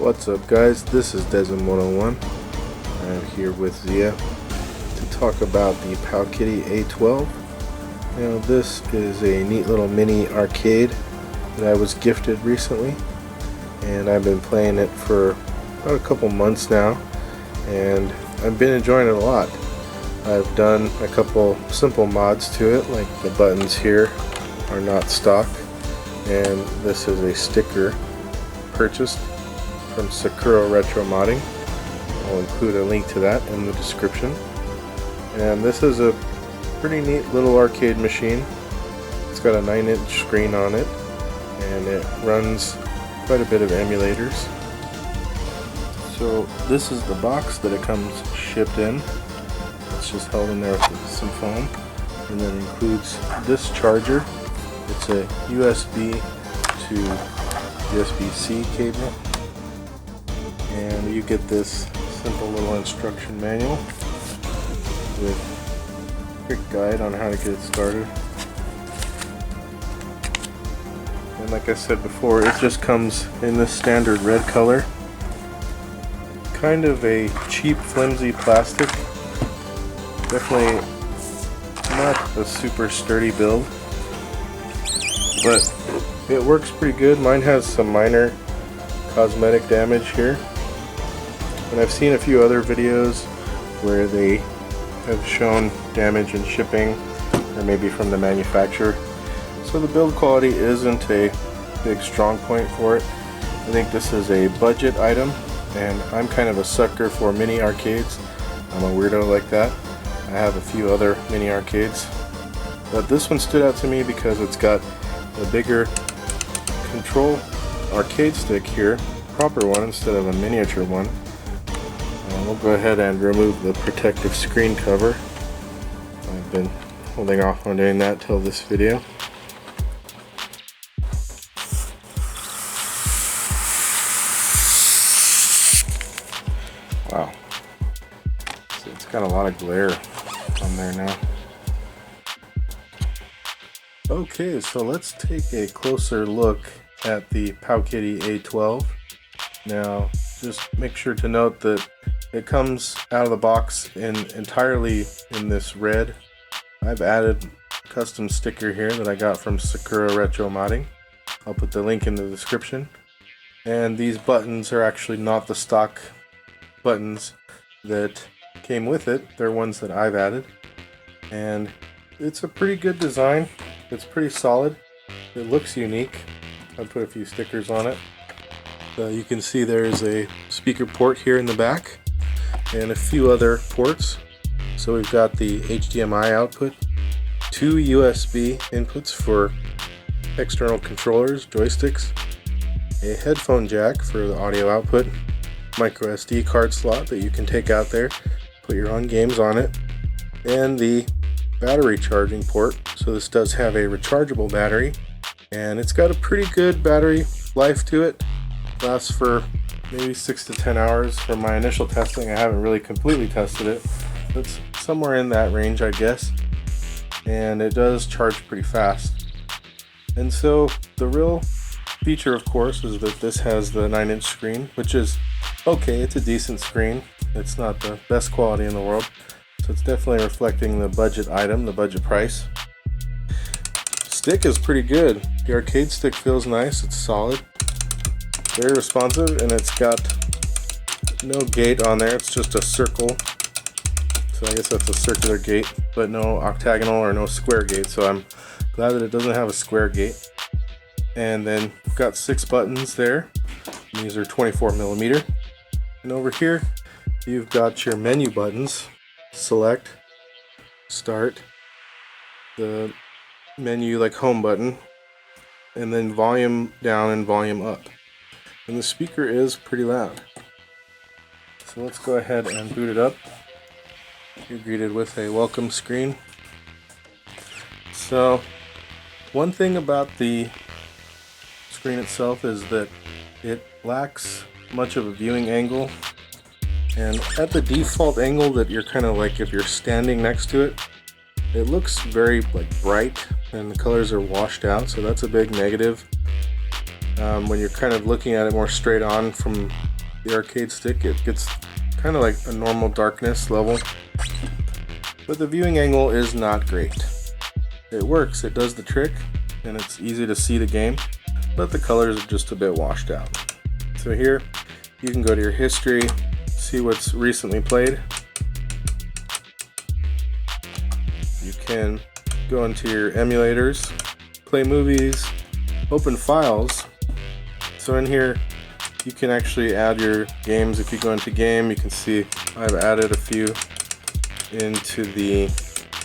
What's up guys, this is Desmond101. I'm here with Zia to talk about the Powkiddy A12. Now this is a neat little mini arcade that I was gifted recently, and I've been playing it for about a couple months now, and I've been enjoying it a lot. I've done a couple simple mods to it, like the buttons here are not stock, and this is a sticker purchased from Sakura Retro Modding. I'll include a link to that in the description. And this is a pretty neat little arcade machine. It's got a 9-inch screen on it, and it runs quite a bit of emulators. So this is the box that it comes shipped in. It's just held in there with some foam, and then includes this charger. It's a USB to USB-C cable, and you get this simple little instruction manual with a quick guide on how to get it started. And like I said before, it just comes in this standard red color. Kind of a cheap, flimsy plastic. Definitely not a super sturdy build, but it works pretty good. Mine has some minor cosmetic damage here, and I've seen a few other videos where they have shown damage in shipping or maybe from the manufacturer. So the build quality isn't a big strong point for it. I think this is a budget item, and I'm kind of a sucker for mini arcades. I'm a weirdo like that. I have a few other mini arcades, but this one stood out to me because it's got a bigger control arcade stick here, proper one instead of a miniature one. And we'll go ahead and remove the protective screen cover. I've been holding off on doing that till this video. Wow, so it's got a lot of glare on there now. Okay, so let's take a closer look at the Powkiddy A12. Now, just make sure to note that it comes out of the box entirely in this red. I've added a custom sticker here that I got from Sakura Retro Modding. I'll put the link in the description. And these buttons are actually not the stock buttons that came with it. They're ones that I've added. And it's a pretty good design. It's pretty solid. It looks unique. I'll put a few stickers on it. You can see there's a speaker port here in the back and a few other ports. So we've got the HDMI output, 2 USB inputs for external controllers, joysticks, a headphone jack for the audio output, micro SD card slot that you can take out there, put your own games on it, and the battery charging port. So this does have a rechargeable battery, and it's got a pretty good battery life to it. Lasts for maybe 6 to 10 hours. From my initial testing, I haven't really completely tested it. It's somewhere in that range, I guess, and it does charge pretty fast. And so the real feature, of course, is that this has the 9-inch screen, which is okay. It's a decent screen. It's not the best quality in the world, so it's definitely reflecting the budget item, the budget price. Stick is pretty good. The arcade stick feels nice. It's solid, very responsive, and it's got no gate on there. It's just a circle, so I guess that's a circular gate, but no octagonal or no square gate, so I'm glad that it doesn't have a square gate. And then we've got 6 buttons there, and these are 24mm. And over here you've got your menu buttons: select, start, the menu like home button, and then volume down and volume up. And the speaker is pretty loud. So let's go ahead and boot it up. You're greeted with a welcome screen. So one thing about the screen itself is that it lacks much of a viewing angle, and at the default angle that you're kind of like if you're standing next to it, it looks very like bright and the colors are washed out, so that's a big negative. When you're kind of looking at it more straight on from the arcade stick, it gets kind of like a normal darkness level, but the viewing angle is not great. It works, it does the trick, and it's easy to see the game, but the colors are just a bit washed out. So here you can go to your history, see what's recently played. You can go into your emulators, play movies, open files. So in here you can actually add your games. If you go into game, you can see I've added a few into the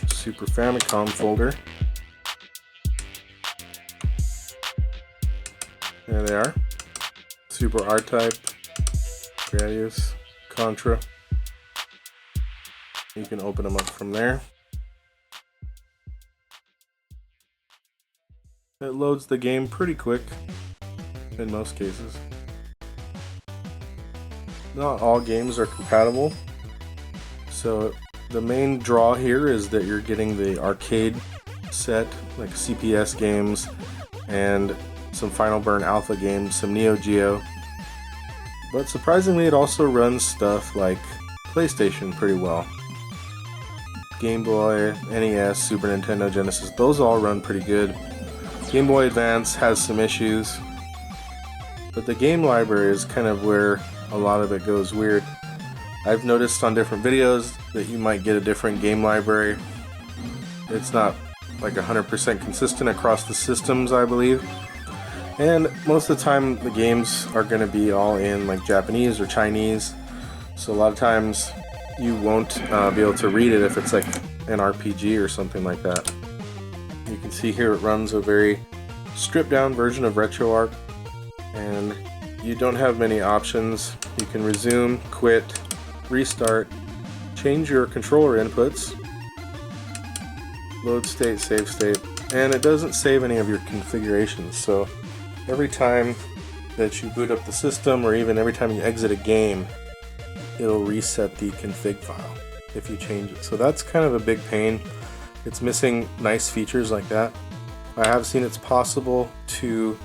Super Famicom folder. There they are. Super R-Type, Gradius, Contra. You can open them up from there. It loads the game pretty quick in most cases. Not all games are compatible, so the main draw here is that you're getting the arcade set, like CPS games and some Final Burn Alpha games, some Neo Geo. But surprisingly, it also runs stuff like PlayStation pretty well. Game Boy, NES, Super Nintendo, Genesis, those all run pretty good. Game Boy Advance has some issues, but the game library is kind of where a lot of it goes weird. I've noticed on different videos that you might get a different game library. It's not like 100% consistent across the systems, I believe. And most of the time the games are going to be all in like Japanese or Chinese, so a lot of times you won't be able to read it if it's like an RPG or something like that. You can see here it runs a very stripped down version of RetroArch, and you don't have many options. You can resume, quit, restart, change your controller inputs, load state, save state, and it doesn't save any of your configurations. So every time that you boot up the system, or even every time you exit a game, it'll reset the config file if you change it. So that's kind of a big pain. It's missing nice features like that. I have seen it's possible to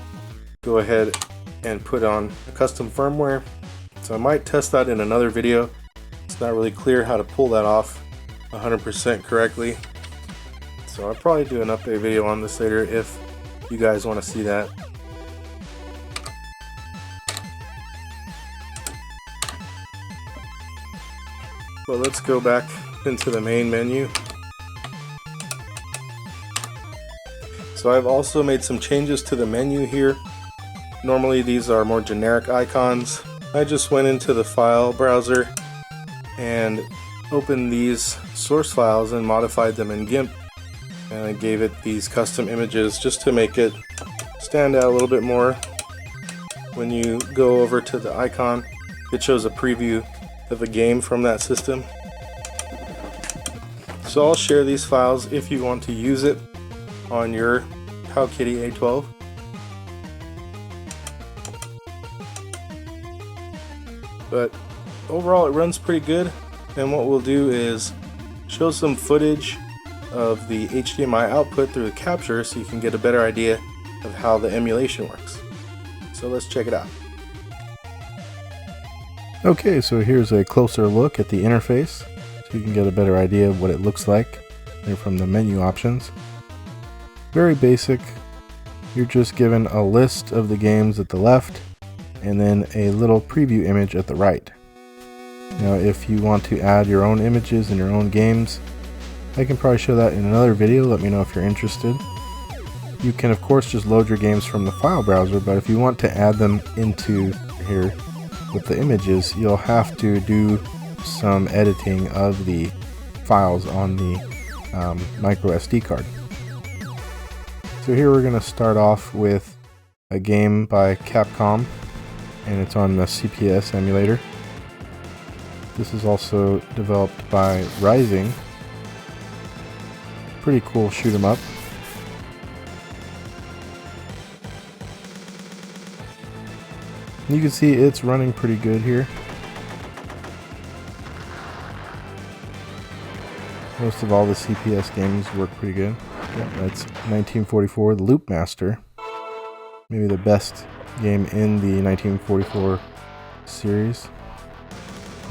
go ahead and put on a custom firmware, so I might test that in another video. It's not really clear how to pull that off 100% correctly, so I'll probably do an update video on this later if you guys want to see that. But let's go back into the main menu. So I've also made some changes to the menu here. Normally these are more generic icons. I just went into the file browser and opened these source files and modified them in GIMP, and I gave it these custom images just to make it stand out a little bit more. When you go over to the icon, it shows a preview of a game from that system. So I'll share these files if you want to use it on your Powkiddy A12. But overall it runs pretty good, and what we'll do is show some footage of the HDMI output through the capture so you can get a better idea of how the emulation works. So let's check it out. Okay, so here's a closer look at the interface so you can get a better idea of what it looks like there from the menu options. Very basic. You're just given a list of the games at the left and then a little preview image at the right. Now if you want to add your own images and your own games, I can probably show that in another video. Let me know if you're interested. You can of course just load your games from the file browser, but if you want to add them into here with the images, you'll have to do some editing of the files on the micro SD card. So here we're going to start off with a game by Capcom, and it's on the CPS emulator. This is also developed by Rising. Pretty cool shoot 'em up. You can see it's running pretty good here. Most of all the CPS games work pretty good. Yeah, that's 1944, the Loop Master. Maybe the best game in the 1944 series.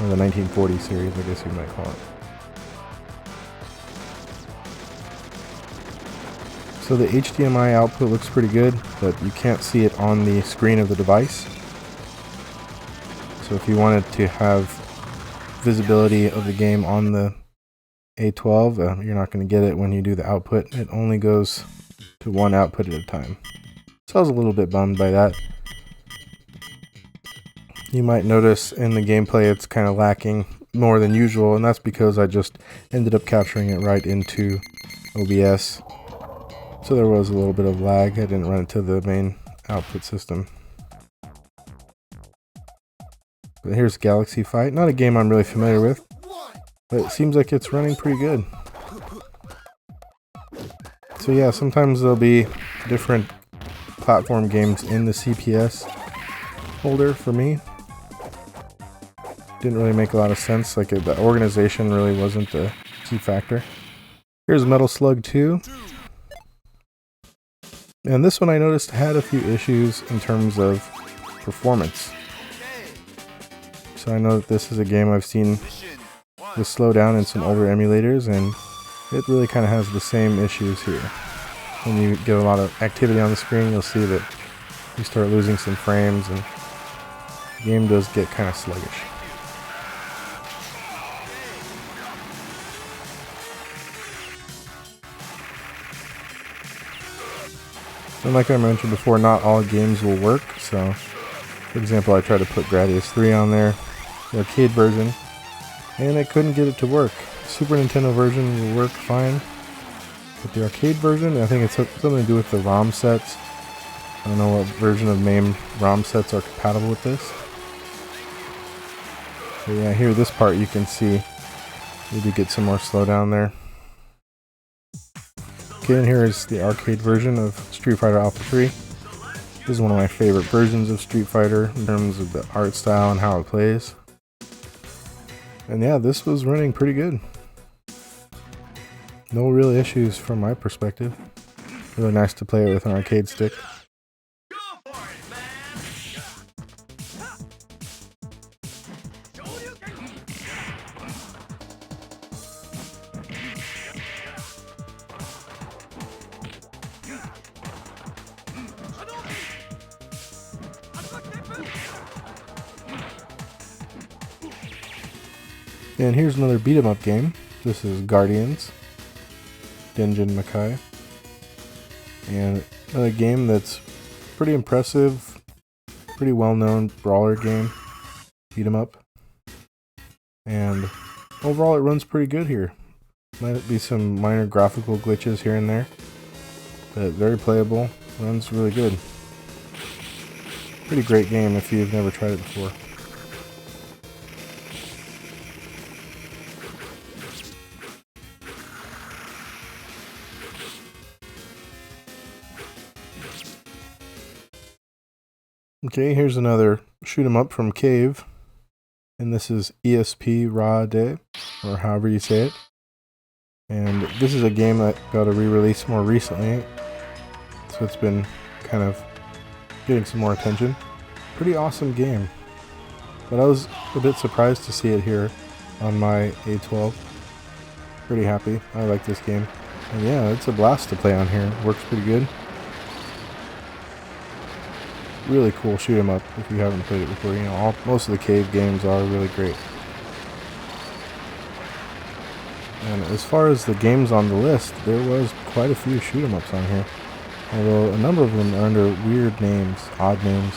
or the 1940 series, I guess you might call it. So the HDMI output looks pretty good, but you can't see it on the screen of the device. So if you wanted to have visibility of the game on the A12, you're not going to get it when you do the output. It only goes to one output at a time. So I was a little bit bummed by that. You might notice in the gameplay it's kind of lacking more than usual, and that's because I just ended up capturing it right into OBS. So there was a little bit of lag. I didn't run it to the main output system. But here's Galaxy Fight. Not a game I'm really familiar with, but it seems like it's running pretty good. So yeah, sometimes there'll be different platform games in the CPS holder for me. Didn't really make a lot of sense. Like the organization really wasn't the key factor. Here's Metal Slug 2. And this one I noticed had a few issues in terms of performance. So I know that this is a game I've seen with slow down in some older emulators, and it really kind of has the same issues here. When you get a lot of activity on the screen, you'll see that you start losing some frames, and the game does get kind of sluggish. And like I mentioned before, not all games will work. So, for example, I tried to put Gradius 3 on there, the arcade version, and I couldn't get it to work. The Super Nintendo version will work fine, but the arcade version, I think it's something to do with the ROM sets. I don't know what version of MAME ROM sets are compatible with this. But yeah, here, this part you can see we do get some more slowdown there. Okay, and here is the arcade version of Street Fighter Alpha 3. This is one of my favorite versions of Street Fighter in terms of the art style and how it plays. And yeah, this was running pretty good. No real issues from my perspective. Really nice to play it with an arcade stick. And here's another beat 'em up game. This is Guardians, Denjin Makai. And another game that's pretty impressive, pretty well-known brawler game, beat 'em up. And overall it runs pretty good here. Might be some minor graphical glitches here and there, but very playable, runs really good. Pretty great game if you've never tried it before. Okay, here's another shoot 'em up from Cave, and this is ESP Rade, or however you say it. And this is a game that got a re-release more recently, so it's been kind of getting some more attention. Pretty awesome game, but I was a bit surprised to see it here on my A12. Pretty happy. I like this game, and yeah, it's a blast to play on here. Works pretty good. Really cool shoot 'em up if you haven't played it before. You know, most of the Cave games are really great. And as far as the games on the list, there was quite a few shoot 'em ups on here. Although a number of them are under weird names, odd names.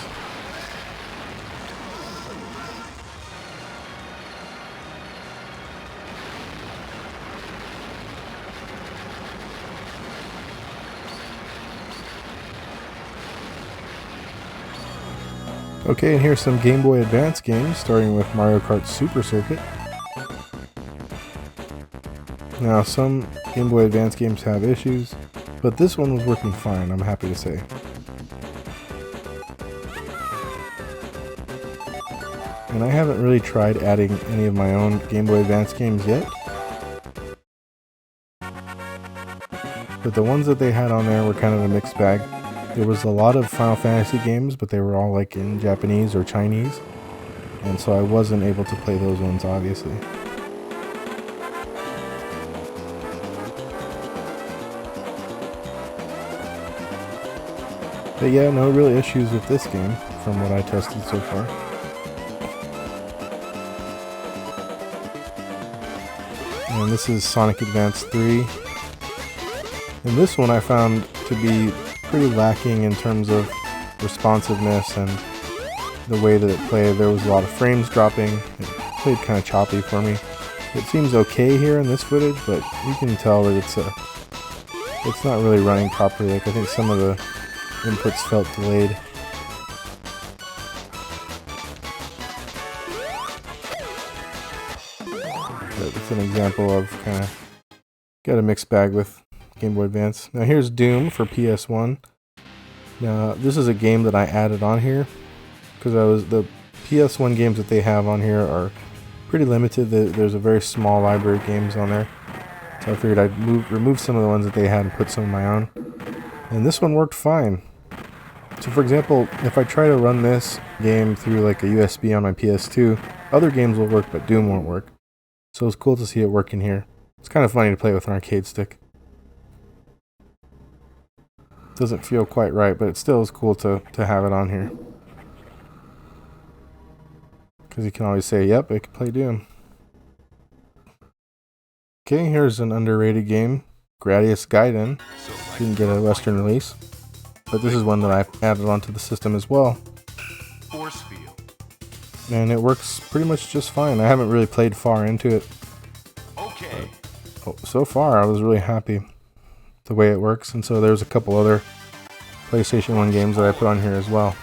Okay, and here's some Game Boy Advance games, starting with Mario Kart Super Circuit. Now, some Game Boy Advance games have issues, but this one was working fine, I'm happy to say. And I haven't really tried adding any of my own Game Boy Advance games yet. But the ones that they had on there were kind of a mixed bag. There was a lot of Final Fantasy games, but they were all like in Japanese or Chinese. and so I wasn't able to play those ones, obviously. But yeah, no real issues with this game from what I tested so far. And this is Sonic Advance 3. And this one I found to be pretty lacking in terms of responsiveness and the way that it played. There was a lot of frames dropping. It played kind of choppy for me. It seems okay here in this footage, but you can tell that it's not really running properly. Like, I think some of the inputs felt delayed. But it's an example of kind of got a mixed bag with Game Boy Advance. Now here's Doom for PS1. Now this is a game that I added on here because the PS1 games that they have on here are pretty limited. There's a very small library of games on there, so I figured I'd remove some of the ones that they had and put some of my own. And this one worked fine. So for example, if I try to run this game through like a USB on my PS2, other games will work, but Doom won't work. So it's cool to see it working here. It's kind of funny to play with an arcade stick. Doesn't feel quite right, but it still is cool to have it on here. Because you can always say, yep, it can play Doom. Okay, here's an underrated game, Gradius Gaiden. Didn't get a Western release, but this is one that I added onto the system as well. Force field. And it works pretty much just fine. I haven't really played far into it. Okay. So far, I was really happy the way it works, and so there's a couple other PlayStation 1 games that I put on here as well.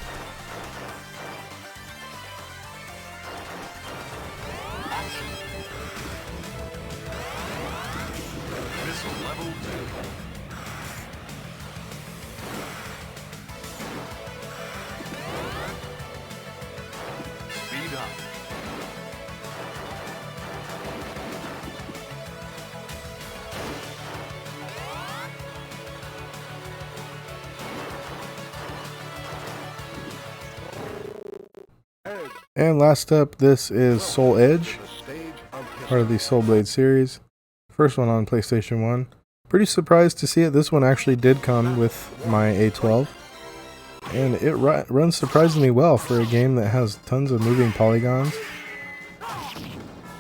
And last up, this is Soul Edge, part of the Soul Blade series. First one on PlayStation 1. Pretty surprised to see it. This one actually did come with my A12. And it runs surprisingly well for a game that has tons of moving polygons.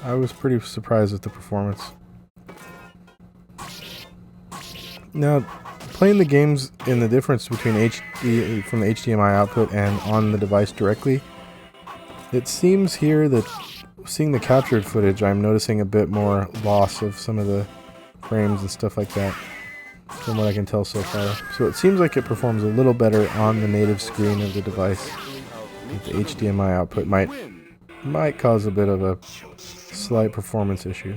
I was pretty surprised with the performance. Now, playing the games in the difference between HD from the HDMI output and on the device directly, it seems here that seeing the captured footage, I'm noticing a bit more loss of some of the frames and stuff like that, from what I can tell so far. So it seems like it performs a little better on the native screen of the device. The HDMI output might cause a bit of a slight performance issue.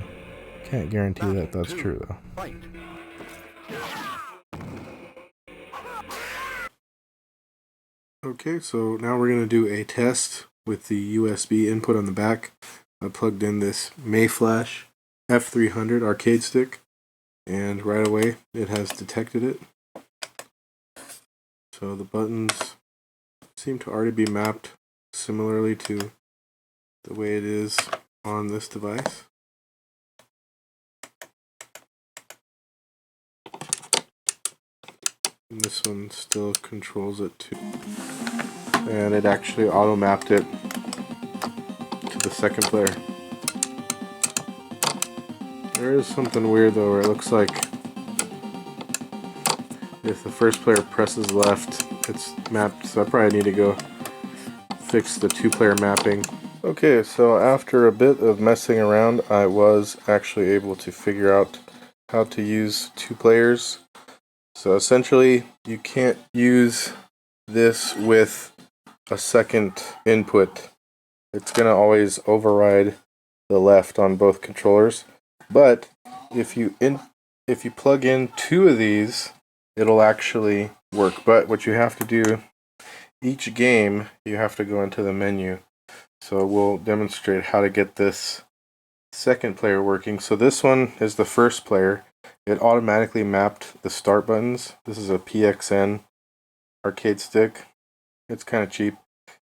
Can't guarantee that that's true though. Okay, so now we're going to do a test with the USB input on the back. I plugged in this Mayflash F300 arcade stick, and right away it has detected it. So the buttons seem to already be mapped similarly to the way it is on this device. And this one still controls it too. And it actually auto-mapped it to the second player. There is something weird though, where it looks like if the first player presses left, it's mapped, so I probably need to go fix the two-player mapping. Okay, so after a bit of messing around, I was actually able to figure out how to use two players. So essentially, you can't use this with a second input. It's going to always override the left on both controllers. But if you plug in two of these, it'll actually work. But what you have to do, each game, you have to go into the menu. So we'll demonstrate how to get this second player working. So this one is the first player. It automatically mapped the start buttons. This is a PXN arcade stick. It's kind of cheap.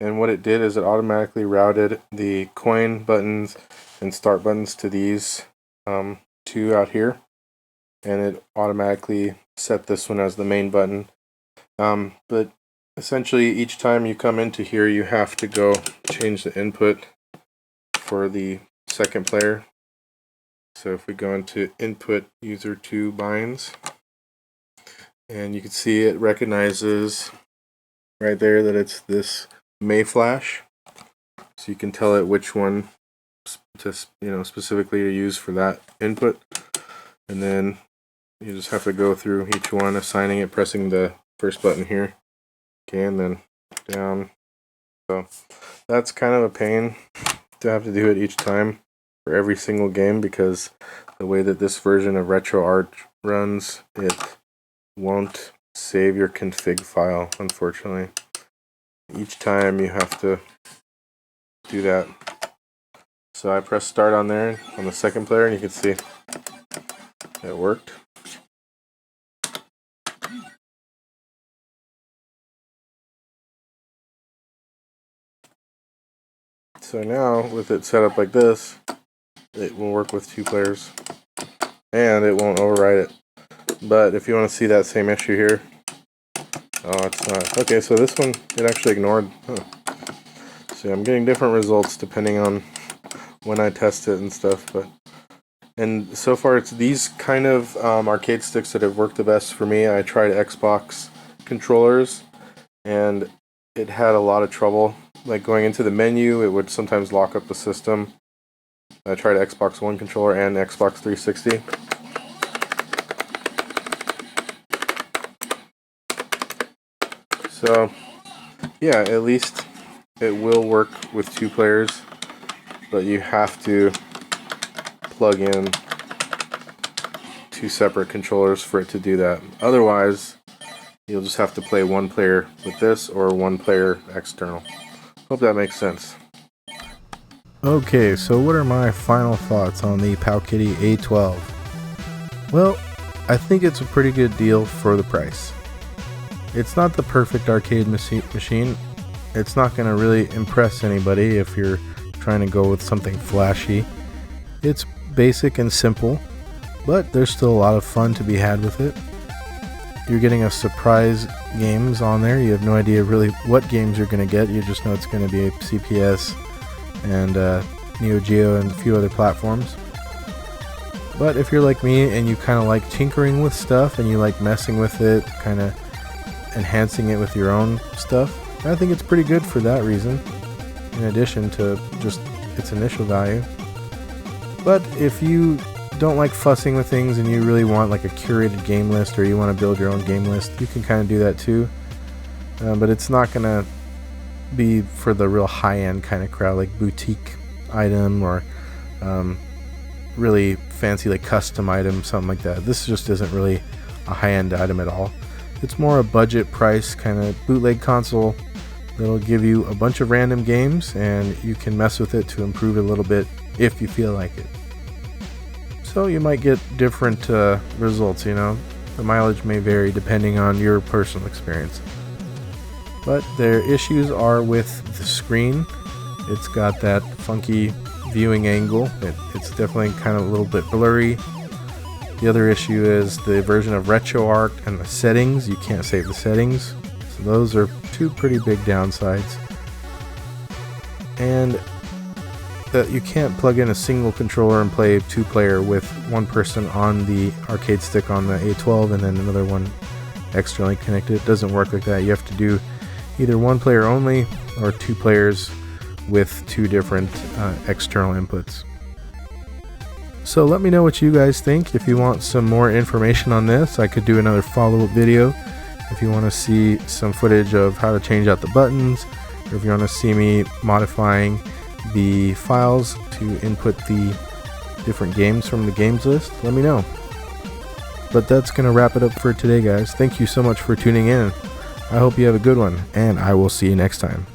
And what it did is it automatically routed the coin buttons and start buttons to these two out here, and it automatically set this one as the main button. But essentially each time you come into here, you have to go change the input for the second player. So if we go into input user 2 binds, and you can see it recognizes right there that it's this Mayflash, so you can tell it which one to specifically to use for that input, and then you just have to go through each one, assigning it, pressing the first button here, okay, and then down. So that's kind of a pain to have to do it each time for every single game, because the way that this version of RetroArch runs, it won't save your config file, unfortunately. Each time you have to do that. So I press start on there on the second player, and you can see it worked. So now with it set up like this, it will work with 2 players and it won't override it. But if you want to see that same issue here, oh, it's not. Okay, so this one, it actually ignored. See, I'm getting different results depending on when I test it and stuff. And so far, it's these kind of arcade sticks that have worked the best for me. I tried Xbox controllers, and it had a lot of trouble. Like going into the menu, it would sometimes lock up the system. I tried Xbox One controller and Xbox 360. So, yeah, at least it will work with 2 players, but you have to plug in 2 separate controllers for it to do that. Otherwise, you'll just have to play 1 player with this or 1 player external. Hope that makes sense. Okay, so what are my final thoughts on the Powkiddy A12? Well, I think it's a pretty good deal for the price. It's not the perfect arcade machine. It's not going to really impress anybody if you're trying to go with something flashy. It's basic and simple, but there's still a lot of fun to be had with it. You're getting a surprise games on there. You have no idea really what games you're going to get. You just know it's going to be CPS and Neo Geo and a few other platforms. But if you're like me and you kind of like tinkering with stuff and you like messing with it, kind of enhancing it with your own stuff, I think it's pretty good for that reason, in addition to just its initial value. But if you don't like fussing with things and you really want like a curated game list, or you want to build your own game list, you can kind of do that too. But it's not going to be for the real high-end kind of crowd, like boutique item or really fancy like custom item, something like that. This just isn't really a high-end item at all. It's more a budget price kind of bootleg console that'll give you a bunch of random games, and you can mess with it to improve it a little bit if you feel like it. So you might get different results, you know. The mileage may vary depending on your personal experience. But their issues are with the screen. It's got that funky viewing angle. It's definitely kind of a little bit blurry. The other issue is the version of RetroArch and the settings. You can't save the settings. So those are 2 pretty big downsides. And that you can't plug in a single controller and play 2-player with 1 person on the arcade stick on the A12 and then another one externally connected. It doesn't work like that. You have to do either 1 player only or 2 players with 2 different external inputs. So let me know what you guys think. If you want some more information on this, I could do another follow-up video. If you want to see some footage of how to change out the buttons, or if you want to see me modifying the files to input the different games from the games list, let me know. But that's going to wrap it up for today, guys. Thank you so much for tuning in. I hope you have a good one, and I will see you next time.